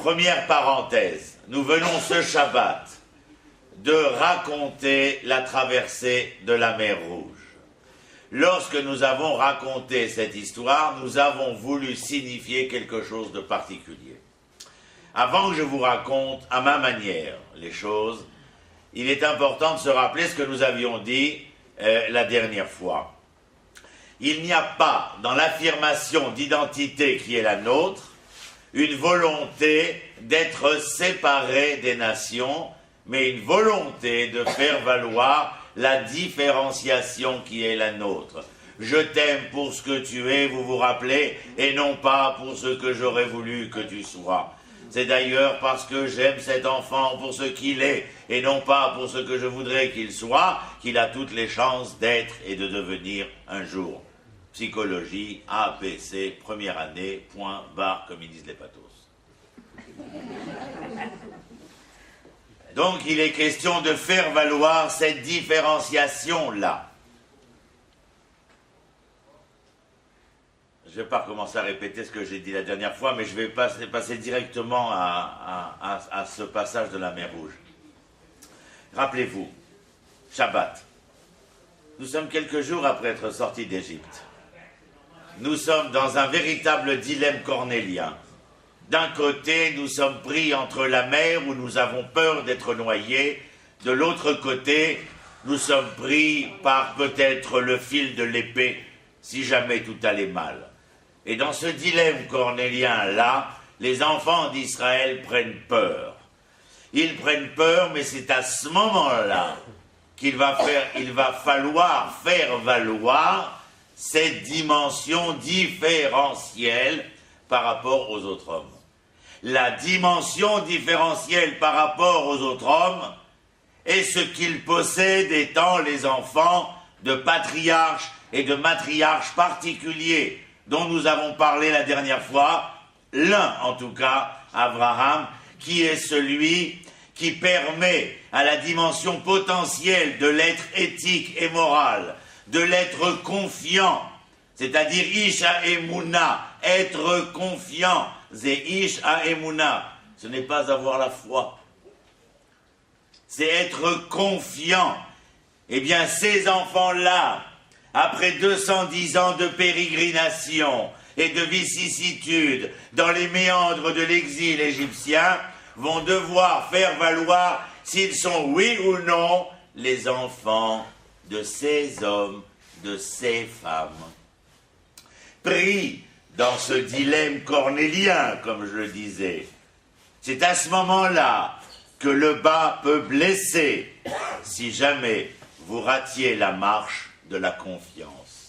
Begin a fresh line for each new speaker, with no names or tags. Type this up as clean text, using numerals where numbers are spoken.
Première parenthèse, nous venons ce Shabbat de raconter la traversée de la mer Rouge. Lorsque nous avons raconté cette histoire, nous avons voulu signifier quelque chose de particulier. Avant que je vous raconte à ma manière les choses, il est important de se rappeler ce que nous avions dit la dernière fois. Il n'y a pas dans l'affirmation d'identité qui est la nôtre une volonté d'être séparés des nations, mais une volonté de faire valoir la différenciation qui est la nôtre. Je t'aime pour ce que tu es, vous vous rappelez, et non pas pour ce que j'aurais voulu que tu sois. C'est d'ailleurs parce que j'aime cet enfant pour ce qu'il est, et non pas pour ce que je voudrais qu'il soit, qu'il a toutes les chances d'être et de devenir un jour. Psychologie, APC, première année, point, barre, comme ils disent les pathos. Donc il est question de faire valoir cette différenciation-là. Je ne vais pas recommencer à répéter ce que j'ai dit la dernière fois, mais je vais passer directement à ce passage de la mer Rouge. Rappelez-vous, Shabbat. Nous sommes quelques jours après être sortis d'Égypte. Nous sommes dans un véritable dilemme cornélien. D'un côté, nous sommes pris entre la mer où nous avons peur d'être noyés. De l'autre côté, nous sommes pris par peut-être le fil de l'épée, si jamais tout allait mal. Et dans ce dilemme cornélien-là, les enfants d'Israël prennent peur. Ils prennent peur, mais c'est à ce moment-là qu'il va falloir faire valoir cette dimension différentielle par rapport aux autres hommes. La dimension différentielle par rapport aux autres hommes est ce qu'ils possèdent étant les enfants de patriarches et de matriarches particuliers dont nous avons parlé la dernière fois, l'un en tout cas, Abraham, qui est celui qui permet à la dimension potentielle de l'être éthique et moral, de l'être confiant, c'est-à-dire Ish HaEmuna, être confiant, c'est Ish HaEmuna, ce n'est pas avoir la foi, c'est être confiant. Eh bien, ces enfants-là, après 210 ans de pérégrination et de vicissitudes dans les méandres de l'exil égyptien, vont devoir faire valoir s'ils sont, oui ou non, les enfants de ces hommes, de ces femmes. Pris dans ce dilemme cornélien, comme je le disais, c'est à ce moment-là que le bas peut blesser si jamais vous ratiez la marche de la confiance.